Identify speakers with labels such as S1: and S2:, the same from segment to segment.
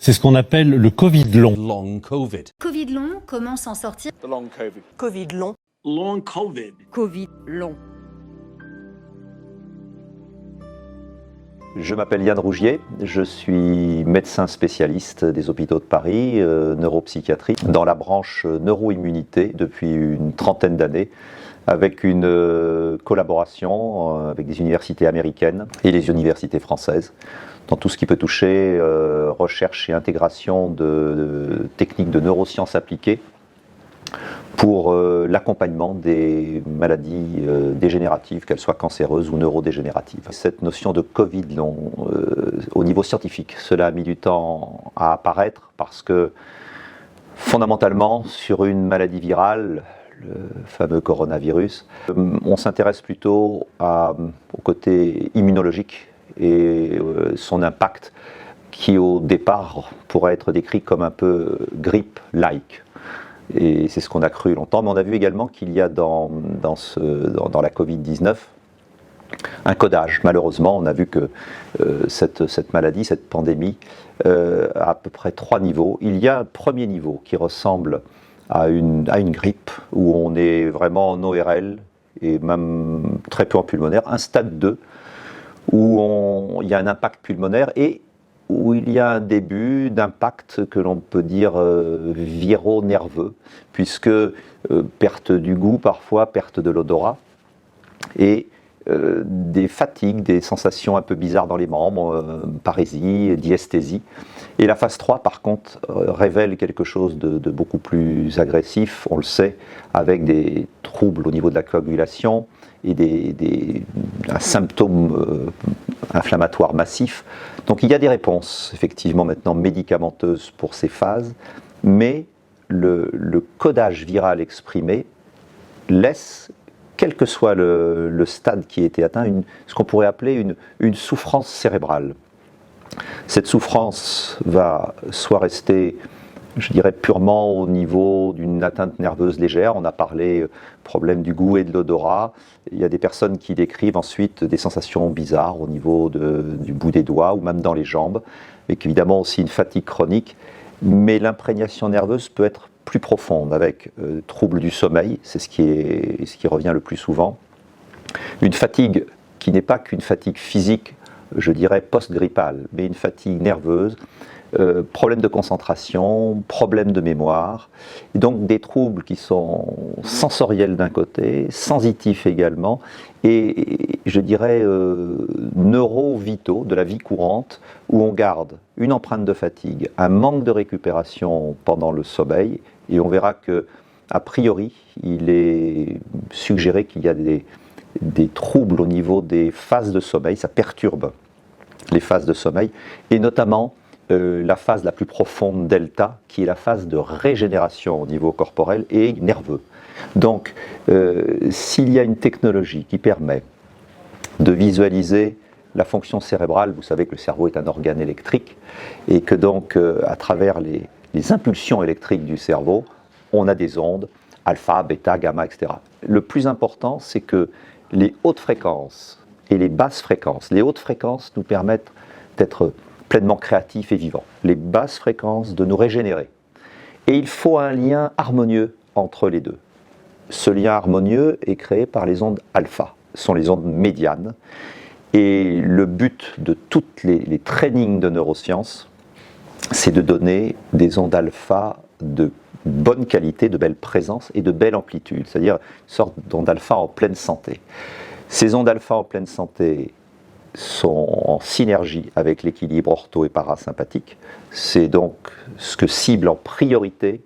S1: C'est ce qu'on appelle le Covid long.
S2: Long Covid.
S3: Covid long, comment s'en sortir?
S4: The long COVID.
S5: Covid long.
S4: Long COVID.
S5: Covid long.
S6: Je m'appelle Yann Rougier, je suis médecin spécialiste des hôpitaux de Paris, neuropsychiatrie, dans la branche neuroimmunité depuis une trentaine d'années, avec une collaboration avec des universités américaines et les universités françaises, dans tout ce qui peut toucher recherche et intégration de techniques de neurosciences appliquées pour l'accompagnement des maladies dégénératives, qu'elles soient cancéreuses ou neurodégénératives. Cette notion de Covid long, au niveau scientifique, cela a mis du temps à apparaître parce que fondamentalement, sur une maladie virale, le fameux coronavirus, on s'intéresse plutôt au côté immunologique et son impact qui au départ pourrait être décrit comme un peu grippe-like. Et c'est ce qu'on a cru longtemps, mais on a vu également qu'il y a dans la Covid-19 un codage. Malheureusement, on a vu que cette maladie, cette pandémie, a à peu près 3 niveaux. Il y a un premier niveau qui ressemble à une grippe, où on est vraiment en ORL, et même très peu en pulmonaire. Un stade 2, où il y a un impact pulmonaire, et où il y a un début d'impact que l'on peut dire viro-nerveux, puisque perte du goût parfois, perte de l'odorat, et des fatigues, des sensations un peu bizarres dans les membres, parésie, diesthésie. Et la phase 3, par contre, révèle quelque chose de beaucoup plus agressif, on le sait, avec des troubles au niveau de la coagulation et un symptôme inflammatoire massif. Donc il y a des réponses, effectivement, maintenant médicamenteuses pour ces phases, mais le codage viral exprimé laisse, quel que soit le stade qui a été atteint, ce qu'on pourrait appeler une souffrance cérébrale. Cette souffrance va soit rester, je dirais, purement au niveau d'une atteinte nerveuse légère. On a parlé problème du goût et de l'odorat. Il y a des personnes qui décrivent ensuite des sensations bizarres au niveau du bout des doigts ou même dans les jambes, et évidemment aussi une fatigue chronique. Mais l'imprégnation nerveuse peut être plus profonde, avec troubles du sommeil, c'est ce qui revient le plus souvent. Une fatigue qui n'est pas qu'une fatigue physique, je dirais post-grippale, mais une fatigue nerveuse, problème de concentration, problème de mémoire, et donc des troubles qui sont sensoriels d'un côté, sensitifs également, et je dirais neurovitaux de la vie courante, où on garde une empreinte de fatigue, un manque de récupération pendant le sommeil, et on verra que, a priori, il est suggéré qu'il y a des troubles au niveau des phases de sommeil, ça perturbe les phases de sommeil, et notamment la phase la plus profonde delta, qui est la phase de régénération au niveau corporel et nerveux. Donc, s'il y a une technologie qui permet de visualiser la fonction cérébrale, vous savez que le cerveau est un organe électrique, et que donc, à travers les impulsions électriques du cerveau, on a des ondes, alpha, bêta, gamma, etc. Le plus important, c'est que les hautes fréquences et les basses fréquences, les hautes fréquences nous permettent d'être pleinement créatifs et vivants. Les basses fréquences de nous régénérer. Et il faut un lien harmonieux entre les deux. Ce lien harmonieux est créé par les ondes alpha, ce sont les ondes médianes. Et le but de toutes les trainings de neurosciences, c'est de donner des ondes alpha de bonne qualité, de belle présence et de belle amplitude, c'est-à-dire une sorte d'onde alpha en pleine santé. Ces ondes alpha en pleine santé sont en synergie avec l'équilibre ortho et parasympathique. C'est donc ce que cible en priorité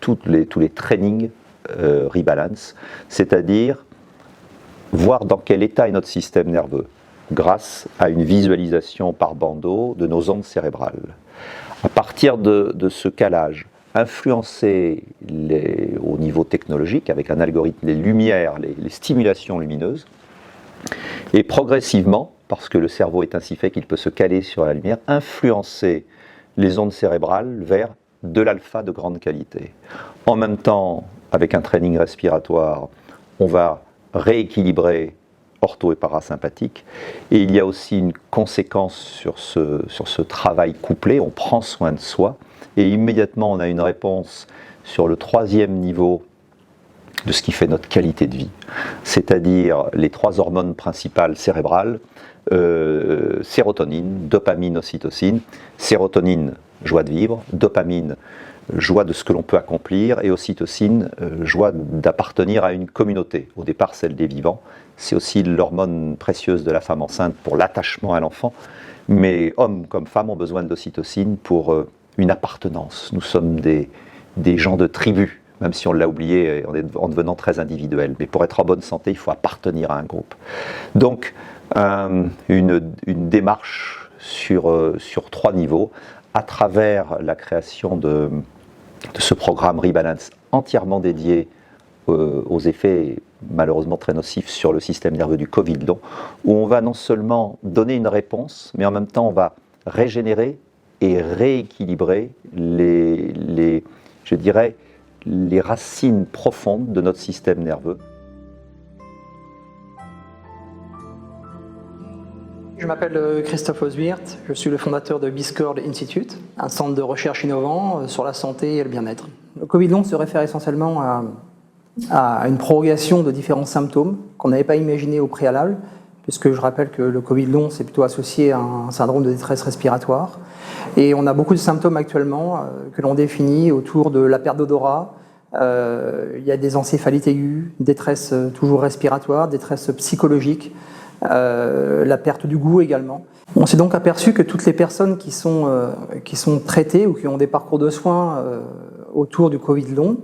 S6: tous les trainings Rebalance, c'est-à-dire voir dans quel état est notre système nerveux grâce à une visualisation par bandeau de nos ondes cérébrales. À partir de ce calage, influencer au niveau technologique avec un algorithme, les lumières, les stimulations lumineuses, et progressivement, parce que le cerveau est ainsi fait qu'il peut se caler sur la lumière, influencer les ondes cérébrales vers de l'alpha de grande qualité. En même temps, avec un training respiratoire, on va rééquilibrer ortho et parasympathique. Et il y a aussi une conséquence sur ce travail couplé, on prend soin de soi, et immédiatement on a une réponse sur le troisième niveau de ce qui fait notre qualité de vie, c'est-à-dire les 3 hormones principales cérébrales, sérotonine, dopamine, ocytocine. Sérotonine, joie de vivre, dopamine, joie de ce que l'on peut accomplir, et ocytocine, joie d'appartenir à une communauté, au départ celle des vivants. C'est aussi l'hormone précieuse de la femme enceinte pour l'attachement à l'enfant, mais hommes comme femmes ont besoin d'ocytocine pour une appartenance. Nous sommes des gens de tribu, même si on l'a oublié en devenant très individuel. Mais pour être en bonne santé, il faut appartenir à un groupe. Donc, une démarche sur 3 niveaux, à travers la création de ce programme Rebalance entièrement dédié aux effets malheureusement très nocifs sur le système nerveux du Covid long, où on va non seulement donner une réponse, mais en même temps on va régénérer et rééquilibrer les racines profondes de notre système nerveux.
S2: Je m'appelle Christophe Oswirt, je suis le fondateur de Biscord Institute, un centre de recherche innovant sur la santé et le bien-être. Le Covid long se réfère essentiellement à une prorogation de différents symptômes qu'on n'avait pas imaginés au préalable, puisque je rappelle que le Covid long c'est plutôt associé à un syndrome de détresse respiratoire. Et on a beaucoup de symptômes actuellement que l'on définit autour de la perte d'odorat. Il y a des encéphalites aiguës, détresse toujours respiratoire, détresse psychologique, la perte du goût également. On s'est donc aperçu que toutes les personnes qui sont traitées ou qui ont des parcours de soins autour du Covid long,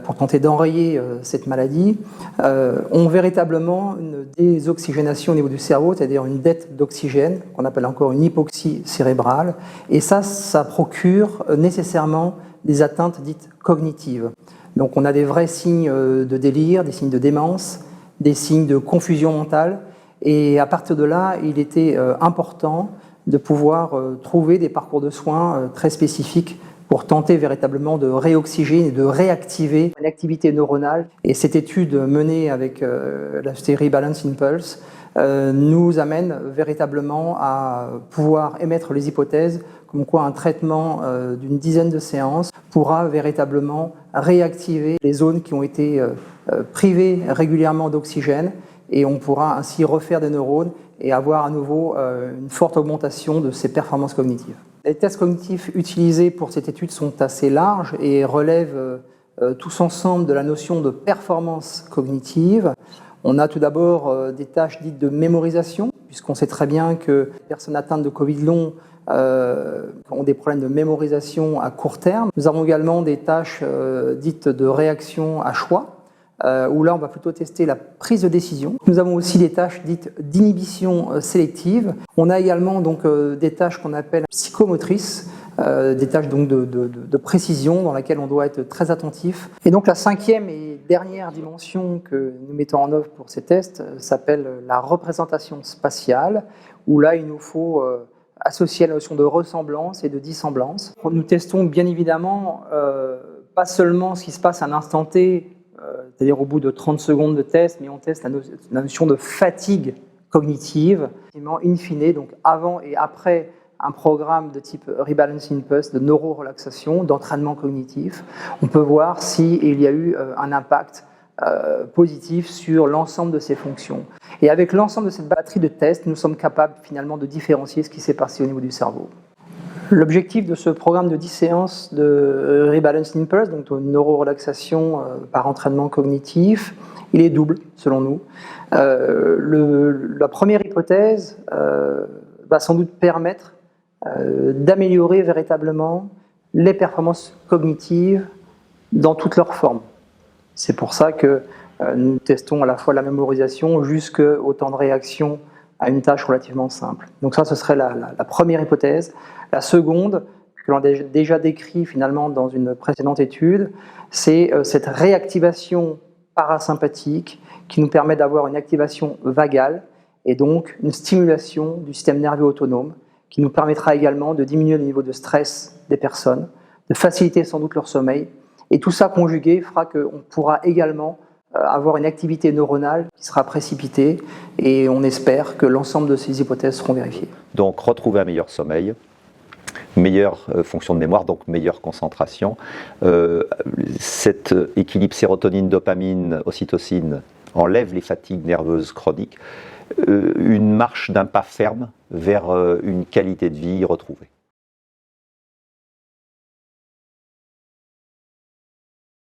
S2: pour tenter d'enrayer cette maladie, ont véritablement une désoxygénation au niveau du cerveau, c'est-à-dire une dette d'oxygène, qu'on appelle encore une hypoxie cérébrale, et ça procure nécessairement des atteintes dites cognitives. Donc on a des vrais signes de délire, des signes de démence, des signes de confusion mentale, et à partir de là, il était important de pouvoir trouver des parcours de soins très spécifiques pour tenter véritablement de réoxygéner et de réactiver l'activité neuronale. Et cette étude menée avec la société Rebalance Impulse nous amène véritablement à pouvoir émettre les hypothèses comme quoi un traitement d'une dizaine de séances pourra véritablement réactiver les zones qui ont été privées régulièrement d'oxygène, et on pourra ainsi refaire des neurones et avoir à nouveau une forte augmentation de ces performances cognitives. Les tests cognitifs utilisés pour cette étude sont assez larges et relèvent tous ensemble de la notion de performance cognitive. On a tout d'abord des tâches dites de mémorisation, puisqu'on sait très bien que les personnes atteintes de Covid long ont des problèmes de mémorisation à court terme. Nous avons également des tâches dites de réaction à choix, où là on va plutôt tester la prise de décision. Nous avons aussi des tâches dites d'inhibition sélective. On a également donc des tâches qu'on appelle psychomotrices, des tâches donc de précision dans laquelle on doit être très attentif. Et donc la 5e et dernière dimension que nous mettons en œuvre pour ces tests s'appelle la représentation spatiale, où là il nous faut associer la notion de ressemblance et de dissemblance. Nous testons bien évidemment pas seulement ce qui se passe à un instant T, c'est-à-dire au bout de 30 secondes de test, mais on teste la notion de fatigue cognitive, in fine, donc avant et après un programme de type Rebalance Impulse, de neurorelaxation, d'entraînement cognitif. On peut voir s'il y a eu un impact positif sur l'ensemble de ces fonctions. Et avec l'ensemble de cette batterie de tests, nous sommes capables finalement de différencier ce qui s'est passé au niveau du cerveau. L'objectif de ce programme de 10 séances de Rebalance Impulse, donc de neurorelaxation par entraînement cognitif, il est double selon nous. La première hypothèse va sans doute permettre d'améliorer véritablement les performances cognitives dans toutes leurs formes. C'est pour ça que nous testons à la fois la mémorisation jusqu'au temps de réaction à une tâche relativement simple. Donc ça, ce serait la première hypothèse. La seconde, que l'on a déjà décrit finalement dans une précédente étude, c'est cette réactivation parasympathique qui nous permet d'avoir une activation vagale et donc une stimulation du système nerveux autonome qui nous permettra également de diminuer le niveau de stress des personnes, de faciliter sans doute leur sommeil. Et tout ça conjugué fera qu'on pourra également avoir une activité neuronale qui sera précipitée et on espère que l'ensemble de ces hypothèses seront vérifiées.
S6: Donc retrouver un meilleur sommeil, meilleure fonction de mémoire, donc meilleure concentration. Cet équilibre sérotonine-dopamine-ocytocine enlève les fatigues nerveuses chroniques, une marche d'un pas ferme vers une qualité de vie retrouvée.